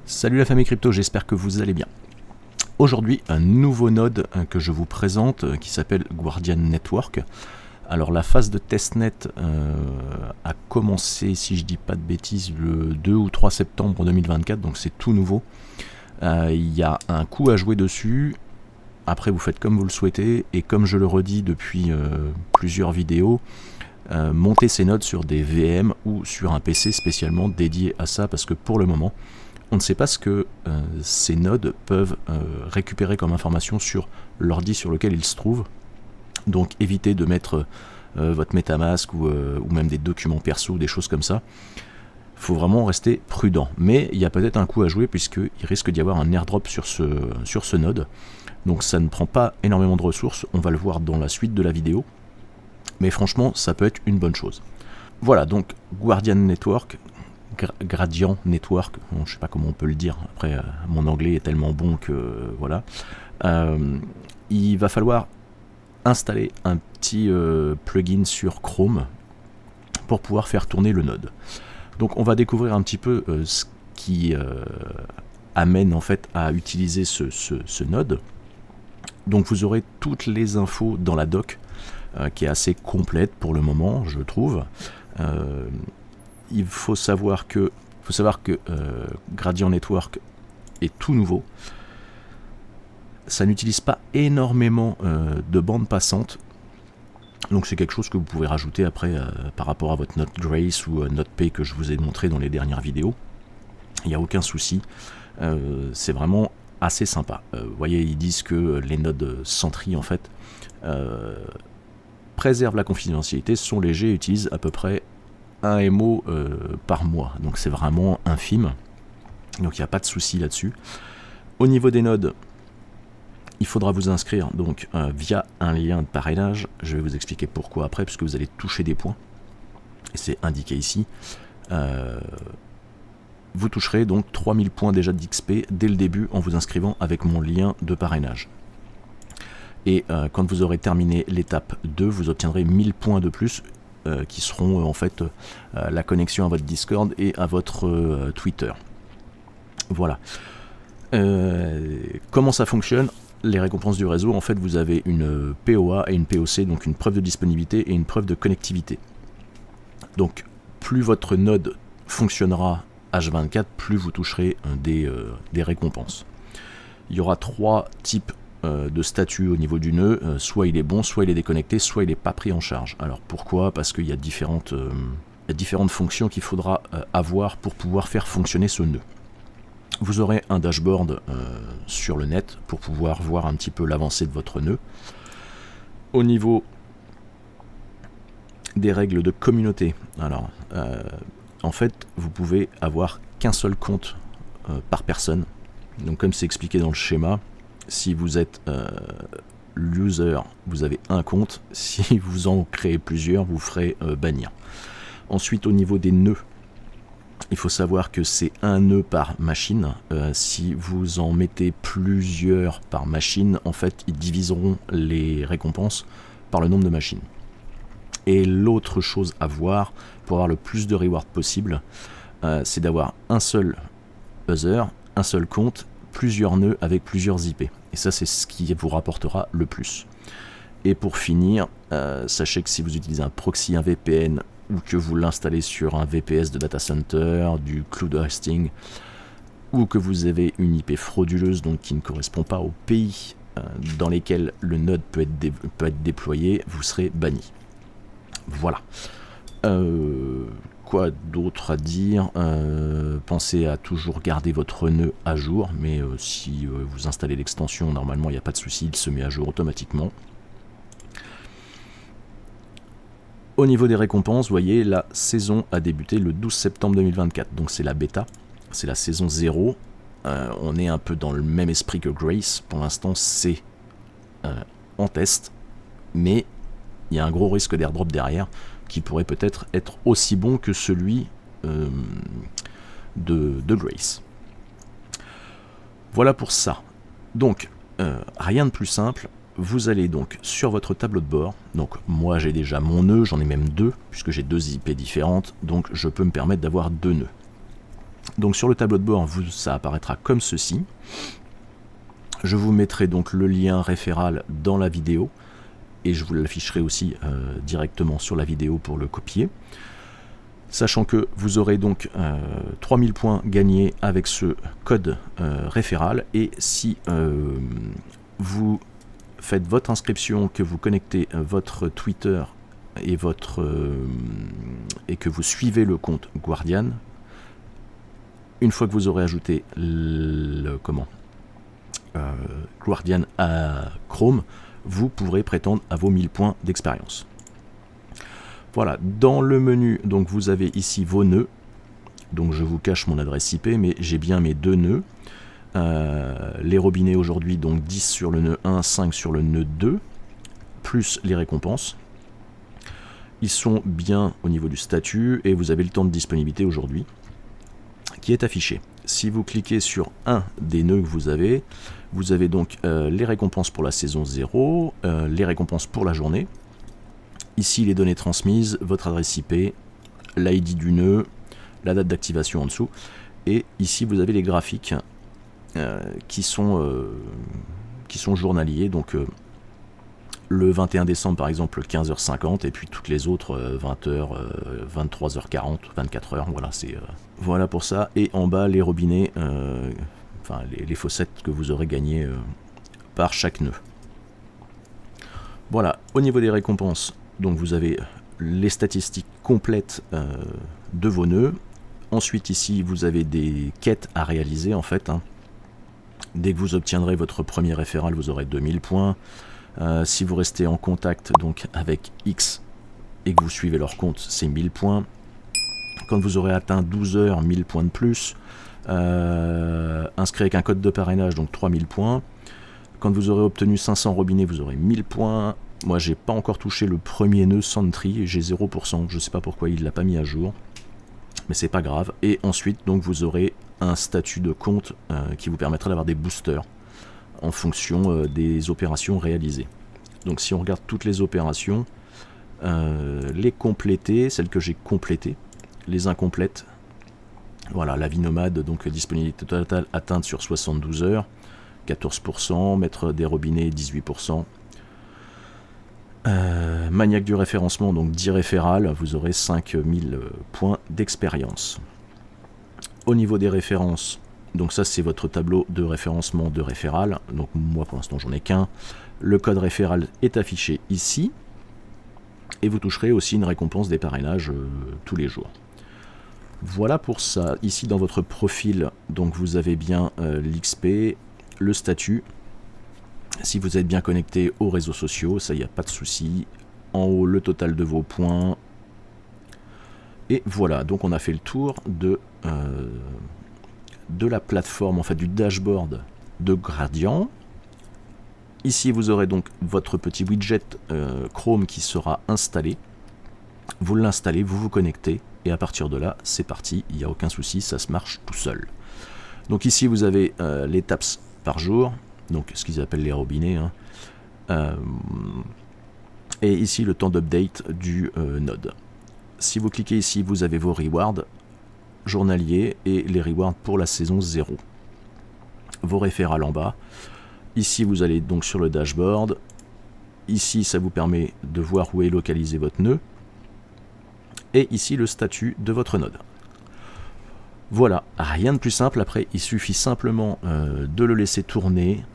Salut la famille crypto, j'espère que vous allez bien. Aujourd'hui, un nouveau node que je vous présente qui s'appelle Guardian Network. Alors la phase de testnet a commencé, si je dis pas de bêtises, le 2 ou 3 septembre 2024, donc c'est tout nouveau. Il y a un coup à jouer dessus. Après vous faites comme vous le souhaitez, et comme je le redis depuis plusieurs vidéos, montez ces nodes sur des VM ou sur un PC spécialement dédié à ça, parce que pour le moment, on ne sait pas ce que ces nodes peuvent récupérer comme information sur l'ordi sur lequel ils se trouvent. Donc évitez de mettre votre MetaMask ou même des documents perso, des choses comme ça. Il faut vraiment rester prudent. Mais il y a peut-être un coup à jouer puisqu'il risque d'y avoir un airdrop sur ce node. Donc ça ne prend pas énormément de ressources, on va le voir dans la suite de la vidéo. Mais franchement, ça peut être une bonne chose. Voilà, donc Guardian Network, Gradient Network, bon, je sais pas comment on peut le dire, après mon anglais est tellement bon que voilà. Il va falloir installer un petit plugin sur Chrome pour pouvoir faire tourner le node. Donc on va découvrir un petit peu ce qui amène en fait à utiliser ce node. Donc vous aurez toutes les infos dans la doc qui est assez complète pour le moment, je trouve. Il faut savoir que Gradient Network est tout nouveau. Ça n'utilise pas énormément de bandes passantes. Donc c'est quelque chose que vous pouvez rajouter après par rapport à votre Node Grace ou Node Pay que je vous ai montré dans les dernières vidéos. Il n'y a aucun souci. C'est vraiment assez sympa. Vous voyez, ils disent que les nodes Sentry en fait préservent la confidentialité, sont légers et utilisent à peu près 1 MO par mois, donc c'est vraiment infime, donc il n'y a pas de souci là-dessus. Au niveau des nodes, il faudra vous inscrire donc via un lien de parrainage. Je vais vous expliquer pourquoi après, puisque vous allez toucher des points, et c'est indiqué ici. Vous toucherez donc 3000 points déjà d'XP dès le début en vous inscrivant avec mon lien de parrainage. Et quand vous aurez terminé l'étape 2, vous obtiendrez 1000 points de plus, qui seront en fait la connexion à votre Discord et à votre Twitter. Voilà. Comment ça fonctionne? Les récompenses du réseau, en fait vous avez une POA et une POC, donc une preuve de disponibilité et une preuve de connectivité. Donc plus votre node fonctionnera H24, plus vous toucherez des récompenses. Il y aura 3 types de statut au niveau du nœud, soit il est bon, soit il est déconnecté, soit il n'est pas pris en charge. Alors pourquoi? Parce qu'il y a différentes fonctions qu'il faudra avoir pour pouvoir faire fonctionner ce nœud. Vous aurez un dashboard sur le net pour pouvoir voir un petit peu l'avancée de votre nœud. Au niveau des règles de communauté, alors en fait vous pouvez avoir qu'un seul compte par personne. Donc comme c'est expliqué dans le schéma, si vous êtes l'user, vous avez un compte. Si vous en créez plusieurs, vous ferez bannir. Ensuite, au niveau des nœuds, il faut savoir que c'est un nœud par machine. Si vous en mettez plusieurs par machine, en fait, ils diviseront les récompenses par le nombre de machines. Et l'autre chose à voir, pour avoir le plus de rewards possible, c'est d'avoir un seul user, un seul compte, plusieurs nœuds avec plusieurs IP. Et ça, c'est ce qui vous rapportera le plus. Et pour finir, sachez que si vous utilisez un proxy, un VPN, ou que vous l'installez sur un VPS de data center, du cloud hosting, ou que vous avez une IP frauduleuse, donc qui ne correspond pas au pays dans lesquels le node peut être déployé, vous serez banni. Voilà. Quoi d'autre à dire? Pensez à toujours garder votre nœud à jour, mais si vous installez l'extension, normalement il n'y a pas de souci, il se met à jour automatiquement. Au niveau des récompenses, vous voyez, la saison a débuté le 12 septembre 2024, donc c'est la bêta, c'est la saison 0. On est un peu dans le même esprit que Grace, pour l'instant c'est en test, mais il y a un gros risque d'airdrop derrière, qui pourrait peut-être être aussi bon que celui de Grace. Voilà pour ça. Donc, rien de plus simple. Vous allez donc sur votre tableau de bord. Donc, moi j'ai déjà mon nœud, j'en ai même 2, puisque j'ai 2 IP différentes, donc je peux me permettre d'avoir 2 nœuds. Donc sur le tableau de bord, ça apparaîtra comme ceci. Je vous mettrai donc le lien référal dans la vidéo et je vous l'afficherai aussi directement sur la vidéo pour le copier. Sachant que vous aurez donc 3000 points gagnés avec ce code référal, et si vous faites votre inscription, que vous connectez votre Twitter et, et que vous suivez le compte Guardian, une fois que vous aurez ajouté Guardian à Chrome, vous pourrez prétendre à vos 1000 points d'expérience. Voilà, dans le menu, donc vous avez ici vos nœuds. Donc je vous cache mon adresse IP, mais j'ai bien mes 2 nœuds. Les robinets aujourd'hui, donc 10 sur le nœud 1, 5 sur le nœud 2, plus les récompenses. Ils sont bien au niveau du statut et vous avez le temps de disponibilité aujourd'hui qui est affiché. Si vous cliquez sur un des nœuds que vous avez donc les récompenses pour la saison 0, les récompenses pour la journée. Ici les données transmises, votre adresse IP, l'ID du nœud, la date d'activation en dessous. Et ici vous avez les graphiques qui sont journaliers. Donc le 21 décembre par exemple 15h50 et puis toutes les autres 20h, 23h40, 24h. Voilà, voilà pour ça. Et en bas les robinets, enfin les fossettes que vous aurez gagnées par chaque nœud. Voilà, au niveau des récompenses, donc vous avez les statistiques complètes de vos nœuds. Ensuite ici vous avez des quêtes à réaliser en fait. Dès que vous obtiendrez votre premier référal, vous aurez 2000 points. Si vous restez en contact donc avec X et que vous suivez leur compte, c'est 1000 points. Quand vous aurez atteint 12 heures, 1000 points de plus. Inscrit avec un code de parrainage, donc 3000 points. Quand vous aurez obtenu 500 robinets, vous aurez 1000 points. Moi, j'ai pas encore touché le premier nœud Sentry, j'ai 0%. Je sais pas pourquoi il l'a pas mis à jour, mais c'est pas grave. Et ensuite, donc, vous aurez un statut de compte qui vous permettra d'avoir des boosters en fonction des opérations réalisées. Donc, si on regarde toutes les opérations, les complétées, celles que j'ai complétées, les incomplètes. Voilà, la vie nomade, donc disponibilité totale atteinte sur 72 heures, 14%, mettre des robinets, 18%. Maniaque du référencement, donc 10 référals, vous aurez 5000 points d'expérience. Au niveau des références, donc ça c'est votre tableau de référencement de référal, donc moi pour l'instant j'en ai qu'un. Le code référal est affiché ici, et vous toucherez aussi une récompense des parrainages tous les jours. Voilà pour ça. Ici dans votre profil, donc vous avez bien l'XP, le statut. Si vous êtes bien connecté aux réseaux sociaux, ça, il n'y a pas de souci. En haut, le total de vos points. Et voilà, donc on a fait le tour de la plateforme, en fait du dashboard de Guardian. Ici, vous aurez donc votre petit widget Chrome qui sera installé. Vous l'installez, vous vous connectez, et à partir de là, c'est parti, il n'y a aucun souci, ça se marche tout seul. Donc ici, vous avez les taps par jour. Donc ce qu'ils appellent les robinets, et ici le temps d'update du node. Si vous cliquez ici, vous avez vos rewards journaliers et les rewards pour la saison 0. Vos référals en bas. Ici vous allez donc sur le dashboard. Ici ça vous permet de voir où est localisé votre nœud. Et ici le statut de votre node. Voilà, rien de plus simple. Après il suffit simplement de le laisser tourner.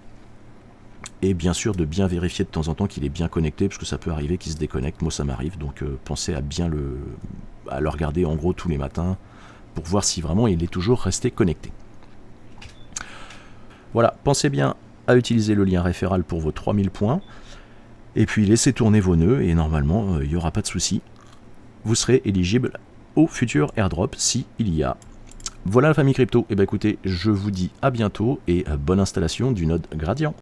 Et bien sûr de bien vérifier de temps en temps qu'il est bien connecté, parce que ça peut arriver qu'il se déconnecte, moi ça m'arrive, donc pensez à bien le regarder en gros tous les matins, pour voir si vraiment il est toujours resté connecté. Voilà, pensez bien à utiliser le lien référal pour vos 3000 points, et puis laissez tourner vos nœuds, et normalement il n'y aura pas de souci. Vous serez éligible au futur airdrop, si il y a. Voilà la famille crypto, et bien écoutez, je vous dis à bientôt, et bonne installation du node Guardian.